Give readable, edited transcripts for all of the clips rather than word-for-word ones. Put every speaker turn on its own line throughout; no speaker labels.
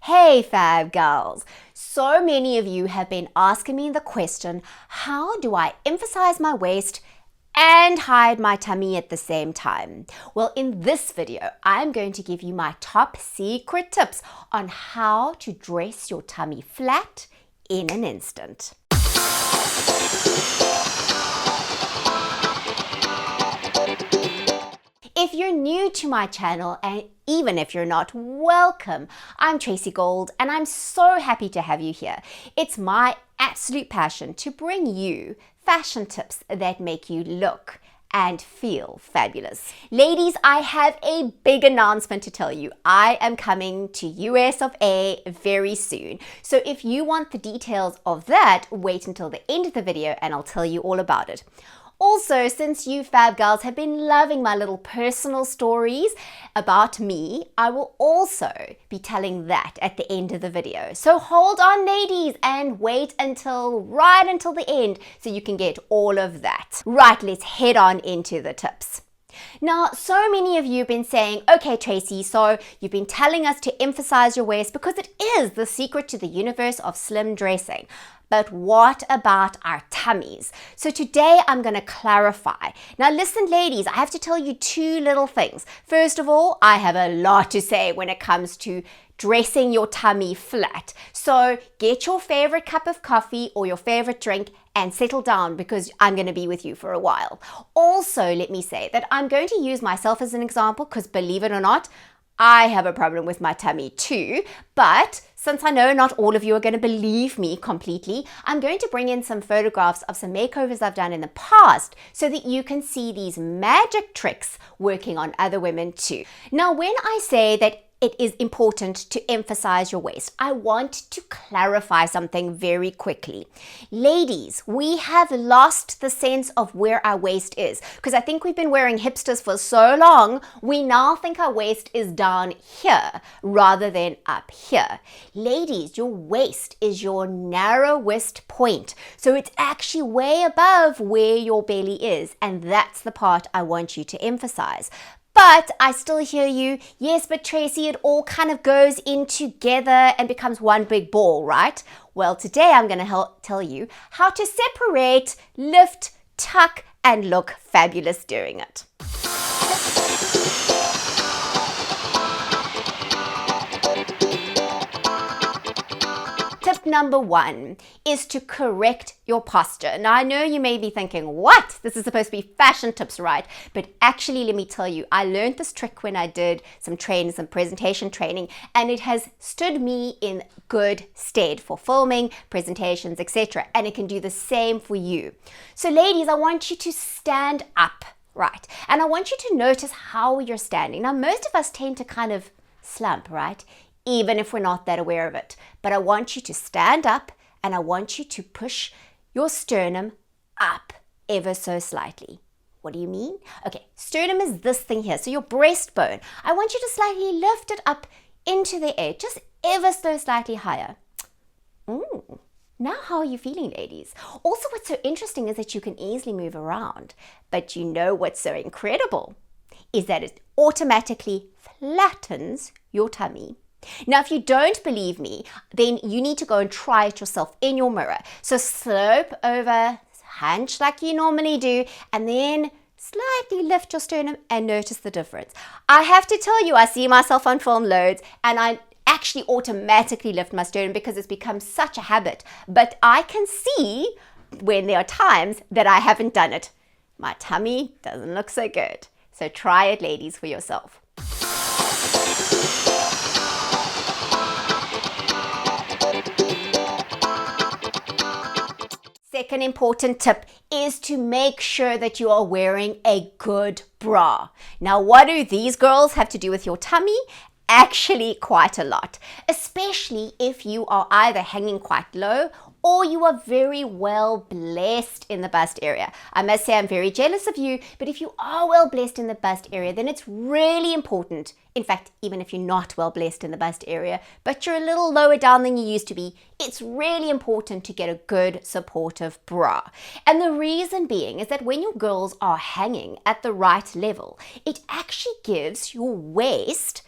Hey Fab Girls! So many of you have been asking me the question, how do I emphasize my waist and hide my tummy at the same time? Well, in this video, I'm going to give you my top secret tips on how to dress your tummy flat in an instant. If you're new to my channel, and even if you're not, welcome. I'm Tracy Gold and I'm so happy to have you here. It's my absolute passion to bring you fashion tips that make you look and feel fabulous. Ladies, I have a big announcement to tell you. I am coming to US of A very soon. So if you want the details of that, wait until the end of the video and I'll tell you all about it. Also, since you Fab Girls have been loving my little personal stories about me, I will also be telling that at the end of the video. So hold on, ladies, and wait right until the end so you can get all of that. Right, let's head on into the tips. Now, so many of you have been saying, okay, Tracy, so you've been telling us to emphasize your waist because it is the secret to the universe of slim dressing. But what about our tummies? So today I'm going to clarify. Now listen, ladies, I have to tell you two little things. First of all, I have a lot to say when it comes to dressing your tummy flat. So get your favorite cup of coffee or your favorite drink and settle down because I'm going to be with you for a while. Also, let me say that I'm going to use myself as an example because believe it or not, I have a problem with my tummy too, but since I know not all of you are going to believe me completely, I'm going to bring in some photographs of some makeovers I've done in the past so that you can see these magic tricks working on other women too. Now, when I say that it is important to emphasize your waist, I want to clarify something very quickly. Ladies, we have lost the sense of where our waist is because I think we've been wearing hipsters for so long, we now think our waist is down here rather than up here. Ladies, your waist is your narrowest point. So it's actually way above where your belly is, and that's the part I want you to emphasize. But I still hear you, yes, but Tracy, it all kind of goes in together and becomes one big ball, right? Well, today I'm going to tell you how to separate, lift, tuck, and look fabulous doing it. Tip number one is to correct your posture. Now, I know you may be thinking, what? This is supposed to be fashion tips, right? But actually, let me tell you, I learned this trick when I did some presentation training, and it has stood me in good stead for filming, presentations, etc. And it can do the same for you. So ladies, I want you to stand up, right? And I want you to notice how you're standing. Now, most of us tend to kind of slump, right? Even if we're not that aware of it. But I want you to stand up and I want you to push your sternum up ever so slightly. What do you mean? Okay, sternum is this thing here, so your breastbone. I want you to slightly lift it up into the air, just ever so slightly higher. Now how are you feeling, ladies? Also, what's so interesting is that you can easily move around, but you know what's so incredible is that it automatically flattens your tummy. Now, if you don't believe me, then you need to go and try it yourself in your mirror. So slope over, hunch like you normally do, and then slightly lift your sternum and notice the difference. I have to tell you, I see myself on film loads and I actually automatically lift my sternum because it's become such a habit. But I can see when there are times that I haven't done it. My tummy doesn't look so good. So try it, ladies, for yourself. Second important tip is to make sure that you are wearing a good bra. Now, what do these girls have to do with your tummy? Actually, quite a lot, especially if you are either hanging quite low or you are very well blessed in the bust area. I must say I'm very jealous of you, but if you are well blessed in the bust area, then it's really important. In fact, even if you're not well blessed in the bust area, but you're a little lower down than you used to be, it's really important to get a good supportive bra. And the reason being is that when your girls are hanging at the right level, it actually gives your waist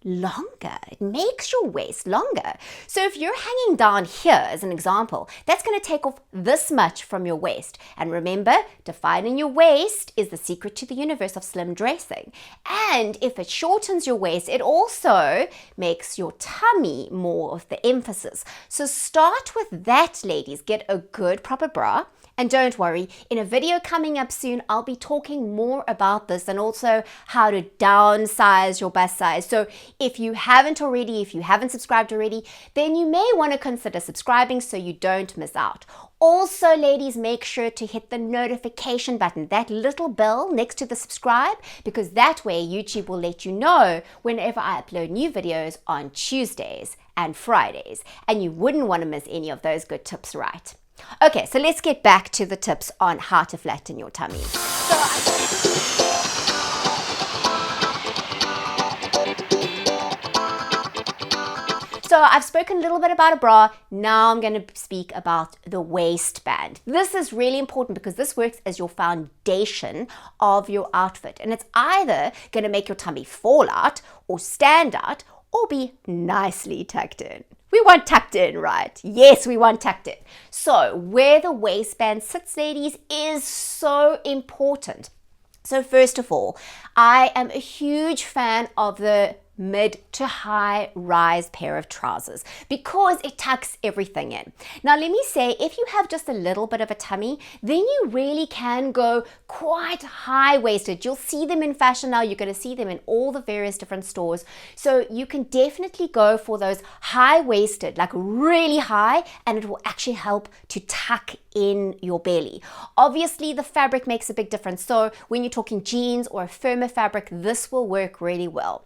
longer. It makes your waist longer. So if you're hanging down here, as an example, that's going to take off this much from your waist. And remember, defining your waist is the secret to the universe of slim dressing. And if it shortens your waist, it also makes your tummy more of the emphasis. So start with that, ladies. Get a good proper bra. And don't worry, in a video coming up soon, I'll be talking more about this and also how to downsize your bust size. So if you haven't already, if you haven't subscribed already, then you may want to consider subscribing so you don't miss out. Also, ladies, make sure to hit the notification button, that little bell next to the subscribe, because that way YouTube will let you know whenever I upload new videos on Tuesdays and Fridays. And you wouldn't want to miss any of those good tips, right? Okay, so let's get back to the tips on how to flatten your tummy. So I've spoken a little bit about a bra. Now I'm going to speak about the waistband. This is really important because this works as your foundation of your outfit. And it's either going to make your tummy fall out or stand out or be nicely tucked in. We want tucked in, right? Yes, we want tucked in. So where the waistband sits, ladies, is so important. So first of all, I am a huge fan of the mid to high rise pair of trousers because it tucks everything in. Now let me say, if you have just a little bit of a tummy, then you really can go quite high-waisted. You'll see them in fashion now. You're going to see them in all the various different stores. So you can definitely go for those high-waisted, like really high, and it will actually help to tuck in your belly. Obviously, the fabric makes a big difference. So when you're talking jeans or a firmer fabric, this will work really well.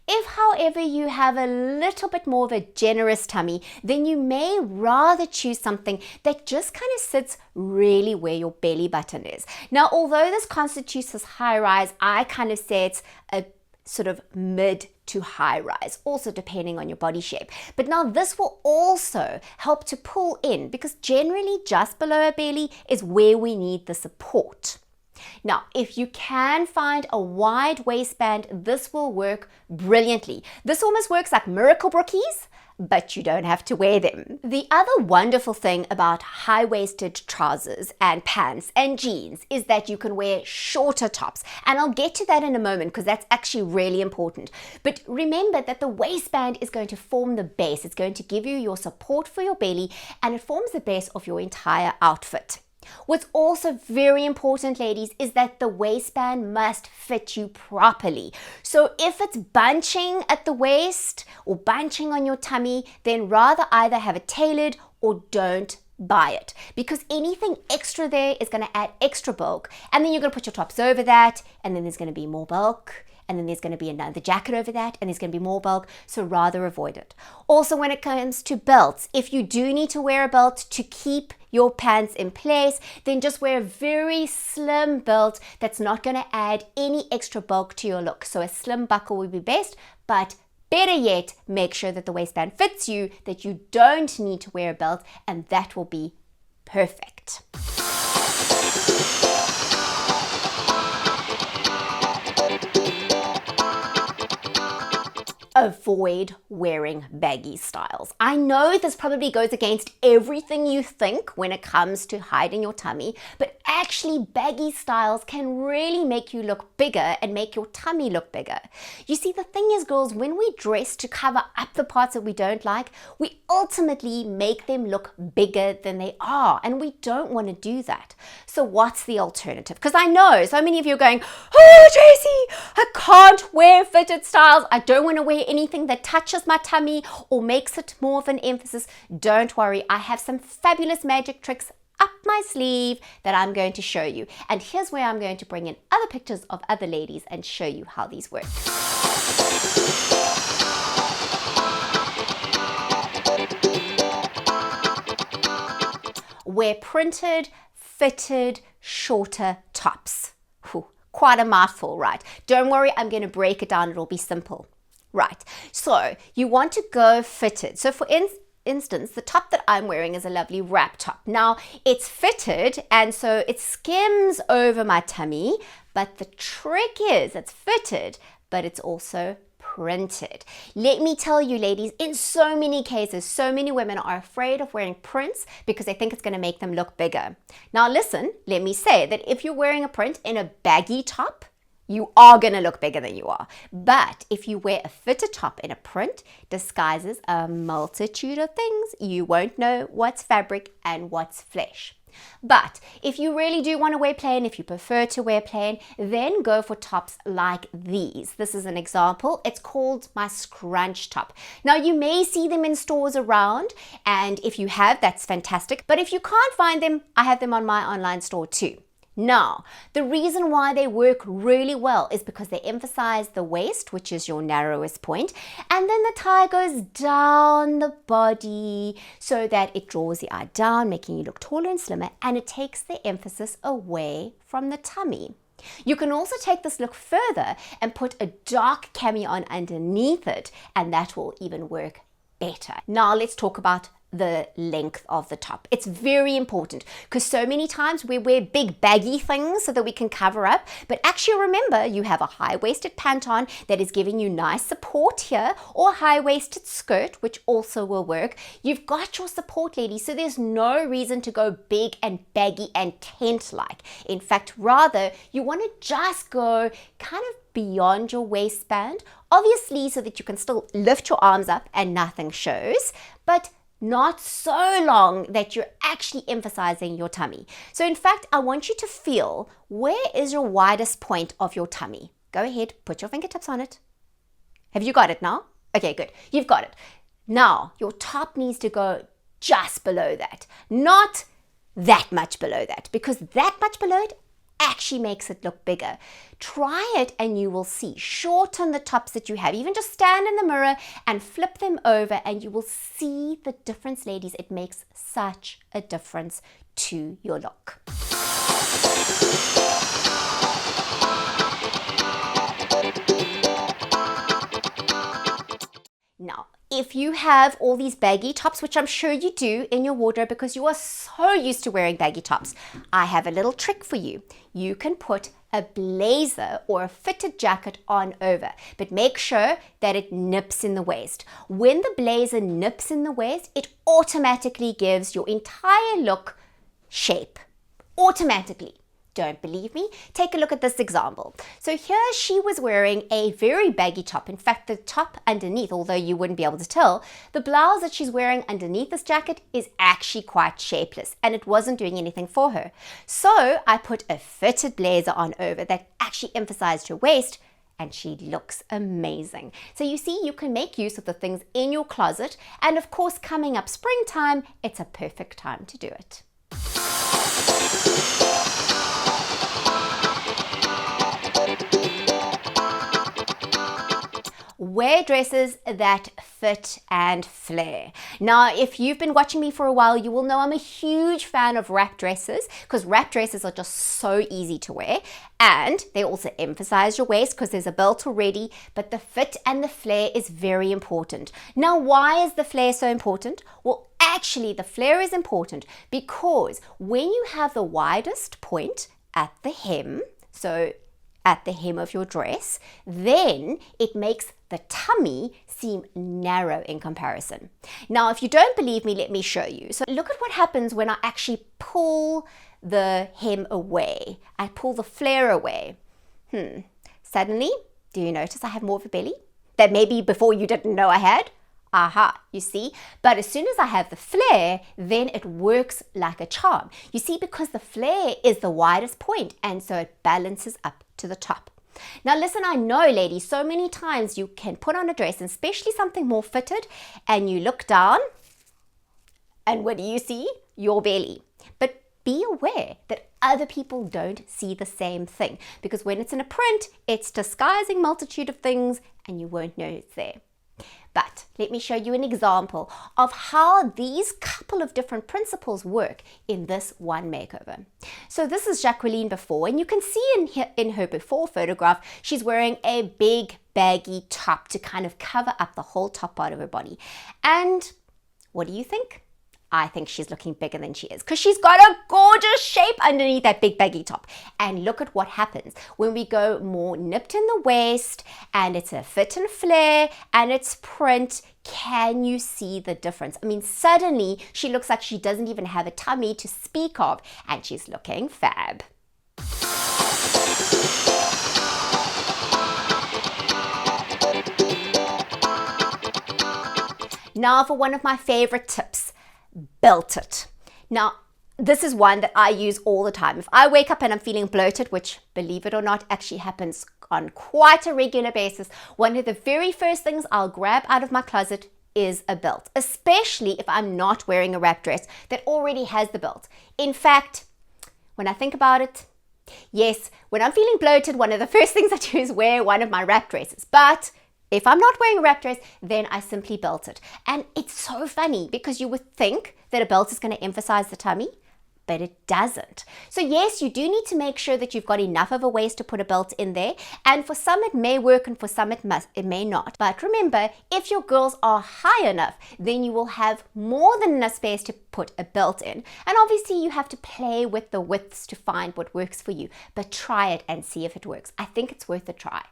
If, however, you have a little bit more of a generous tummy, then you may rather choose something that just kind of sits really where your belly button is. Now, although this constitutes as high rise, I kind of say it's a sort of mid to high rise, also depending on your body shape. But now this will also help to pull in because generally just below our belly is where we need the support. Now, if you can find a wide waistband, this will work brilliantly. This almost works like miracle brookies, but you don't have to wear them. The other wonderful thing about high-waisted trousers and pants and jeans is that you can wear shorter tops. And I'll get to that in a moment because that's actually really important. But remember that the waistband is going to form the base. It's going to give you your support for your belly and it forms the base of your entire outfit. What's also very important, ladies, is that the waistband must fit you properly. So if it's bunching at the waist or bunching on your tummy, then rather either have it tailored or don't buy it, because anything extra there is going to add extra bulk, and then you're going to put your tops over that, and then there's going to be more bulk. And then there's going to be another jacket over that, and there's going to be more bulk, so rather avoid it. Also, when it comes to belts, if you do need to wear a belt to keep your pants in place, then just wear a very slim belt that's not going to add any extra bulk to your look. So a slim buckle would be best, but better yet, make sure that the waistband fits you, that you don't need to wear a belt, and that will be perfect. Avoid wearing baggy styles. I know this probably goes against everything you think when it comes to hiding your tummy, but actually baggy styles can really make you look bigger and make your tummy look bigger. You see, the thing is, girls, when we dress to cover up the parts that we don't like, we ultimately make them look bigger than they are, and we don't want to do that. So what's the alternative? Because I know so many of you are going, oh, Tracy, I can't wear fitted styles. I don't want to wear anything that touches my tummy or makes it more of an emphasis. Don't worry, I have some fabulous magic tricks up my sleeve that I'm going to show you. And here's where I'm going to bring in other pictures of other ladies and show you how these work. Wear printed, fitted, shorter tops. Whew, quite a mouthful, right? Don't worry, I'm going to break it down. It'll be simple. Right, so you want to go fitted. So for instance, the top that I'm wearing is a lovely wrap top. Now, it's fitted, and so it skims over my tummy, but the trick is it's fitted, but it's also printed. Let me tell you, ladies, in so many cases, so many women are afraid of wearing prints because they think it's going to make them look bigger. Now listen, let me say that if you're wearing a print in a baggy top, you are going to look bigger than you are. But if you wear a fitted top in a print, disguises a multitude of things. You won't know what's fabric and what's flesh. But if you really do want to wear plain, if you prefer to wear plain, then go for tops like these. This is an example. It's called my scrunch top. Now you may see them in stores around, and if you have, that's fantastic. But if you can't find them, I have them on my online store too. Now, the reason why they work really well is because they emphasize the waist, which is your narrowest point, and then the tie goes down the body so that it draws the eye down, making you look taller and slimmer, and it takes the emphasis away from the tummy. You can also take this look further and put a dark cami on underneath it, and that will even work better. Now, let's talk about the length of the top. It's very important because so many times we wear big baggy things so that we can cover up, but actually remember you have a high-waisted pant on that is giving you nice support here, or a high-waisted skirt, which also will work. You've got your support, ladies, so there's no reason to go big and baggy and tent-like. In fact, rather you want to just go kind of beyond your waistband, obviously so that you can still lift your arms up and nothing shows, but not so long that you're actually emphasizing your tummy. So in fact, I want you to feel, where is your widest point of your tummy? Go ahead, put your fingertips on it. Have you got it now? Okay, good. You've got it. Now, your top needs to go just below that, not that much below that, because that much below it actually makes it look bigger. Try it and you will see. Shorten the tops that you have. Even just stand in the mirror and flip them over and you will see the difference, ladies. It makes such a difference to your look. Now, if you have all these baggy tops, which I'm sure you do in your wardrobe because you are so used to wearing baggy tops, I have a little trick for you. You can put a blazer or a fitted jacket on over, but make sure that it nips in the waist. When the blazer nips in the waist, it automatically gives your entire look shape. Automatically. Don't believe me? Take a look at this example. So here she was wearing a very baggy top. In fact, the top underneath, although you wouldn't be able to tell, the blouse that she's wearing underneath this jacket is actually quite shapeless and it wasn't doing anything for her. So I put a fitted blazer on over that actually emphasized her waist, and she looks amazing. So you see, you can make use of the things in your closet, and of course, coming up springtime, it's a perfect time to do it. Wear dresses that fit and flare. Now, if you've been watching me for a while, you will know I'm a huge fan of wrap dresses because wrap dresses are just so easy to wear, and they also emphasize your waist because there's a belt already, but the fit and the flare is very important. Now, why is the flare so important? Well, actually, the flare is important because when you have the widest point at the hem, so at the hem of your dress, then it makes the tummy seem narrow in comparison. Now, if you don't believe me, let me show you. So look at what happens when I actually pull the hem away. I pull the flare away. Suddenly, do you notice I have more of a belly that maybe before you didn't know I had? Aha, you see? But as soon as I have the flare, then it works like a charm. You see, because the flare is the widest point, and so it balances up to the top. Now listen, I know, ladies, so many times you can put on a dress, and especially something more fitted, and you look down, and what do you see? Your belly. But be aware that other people don't see the same thing, because when it's in a print, it's disguising multitude of things, and you won't know it's there. But let me show you an example of how these couple of different principles work in this one makeover. So this is Jacqueline before, and you can see in her before photograph, she's wearing a big baggy top to kind of cover up the whole top part of her body. And what do you think? I think she's looking bigger than she is because she's got a gorgeous shape underneath that big baggy top. And look at what happens when we go more nipped in the waist and it's a fit and flare and it's print. Can you see the difference? I mean, suddenly she looks like she doesn't even have a tummy to speak of, and she's looking fab. Now for one of my favorite tips, belt it. Now, this is one that I use all the time. If I wake up and I'm feeling bloated, which, believe it or not, actually happens on quite a regular basis, one of the very first things I'll grab out of my closet is a belt, especially if I'm not wearing a wrap dress that already has the belt. In fact, when I think about it, yes, when I'm feeling bloated, one of the first things I do is wear one of my wrap dresses. But if I'm not wearing a wrap dress, then I simply belt it. And it's so funny because you would think that a belt is going to emphasize the tummy, but it doesn't. So yes, you do need to make sure that you've got enough of a waist to put a belt in there. And for some it may work and for some it may not. But remember, if your girls are high enough, then you will have more than enough space to put a belt in. And obviously you have to play with the widths to find what works for you. But try it and see if it works. I think it's worth a try.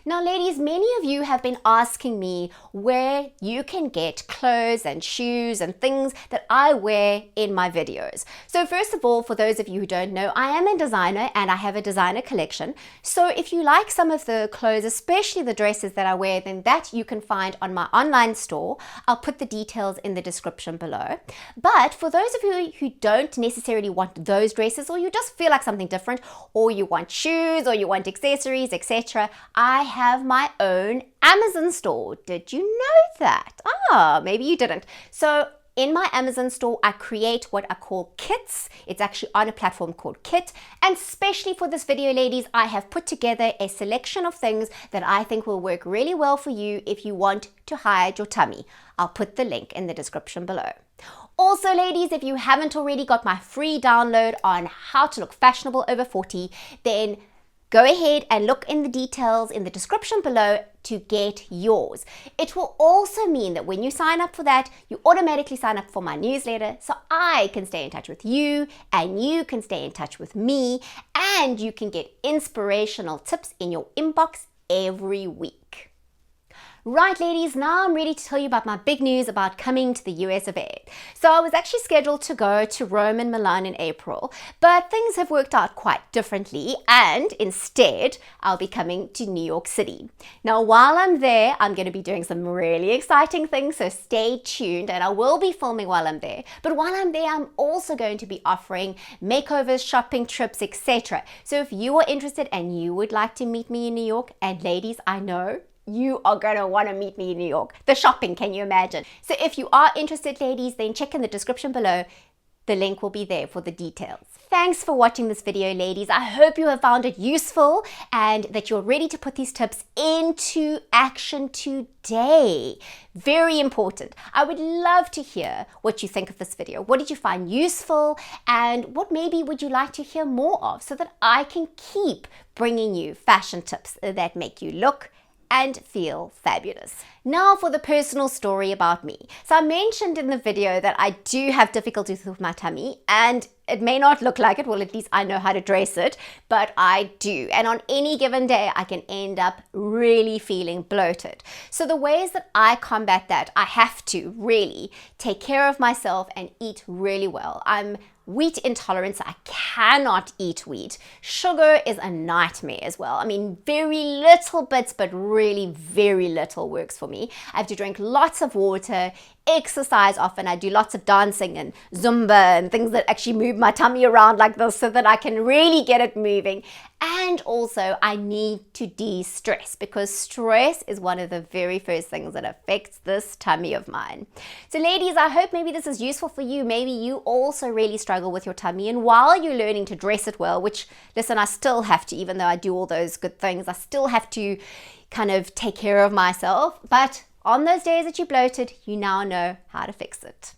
Now, ladies, many of you have been asking me where you can get clothes and shoes and things that I wear in my videos. So first of all, for those of you who don't know, I am a designer and I have a designer collection. So if you like some of the clothes, especially the dresses that I wear, then that you can find on my online store. I'll put the details in the description below. But for those of you who don't necessarily want those dresses, or you just feel like something different, or you want shoes, or you want accessories, etc., I have my own Amazon store. Did you know that? Maybe you didn't. So in my Amazon store, I create what I call kits. It's actually on a platform called Kit. And especially for this video, ladies, I have put together a selection of things that I think will work really well for you if you want to hide your tummy. I'll put the link in the description below. Also, ladies, if you haven't already got my free download on how to look fashionable over 40, then go ahead and look in the details in the description below to get yours. It will also mean that when you sign up for that, you automatically sign up for my newsletter so I can stay in touch with you and you can stay in touch with me and you can get inspirational tips in your inbox every week. Right, ladies, now I'm ready to tell you about my big news about coming to the US of A. So I was actually scheduled to go to Rome and Milan in April, but things have worked out quite differently and instead I'll be coming to New York City. Now, while I'm there, I'm going to be doing some really exciting things, so stay tuned and I will be filming while I'm there. But while I'm there, I'm also going to be offering makeovers, shopping trips, etc. So if you are interested and you would like to meet me in New York, and ladies, I know you are going to want to meet me in New York. The shopping, can you imagine? So if you are interested, ladies, then check in the description below. The link will be there for the details. Thanks for watching this video, ladies. I hope you have found it useful and that you're ready to put these tips into action today. Very important. I would love to hear what you think of this video. What did you find useful and what maybe would you like to hear more of so that I can keep bringing you fashion tips that make you look and feel fabulous. Now for the personal story about me. So I mentioned in the video that I do have difficulties with my tummy and it may not look like it, well at least I know how to dress it, but I do. And on any given day I can end up really feeling bloated. So the ways that I combat that, I have to really take care of myself and eat really well. I'm wheat intolerant, so I cannot eat wheat. Sugar is a nightmare as well. I mean, very little bits, but really very little works for me. I have to drink lots of water, exercise often. I do lots of dancing and Zumba and things that actually move my tummy around like this so that I can really get it moving. And also I need to de-stress because stress is one of the very first things that affects this tummy of mine. So ladies, I hope maybe this is useful for you. Maybe you also really struggle with your tummy, and while you're learning to dress it well, which listen, I still have to, even though I do all those good things, I still have to kind of take care of myself. But on those days that you bloated, you now know how to fix it.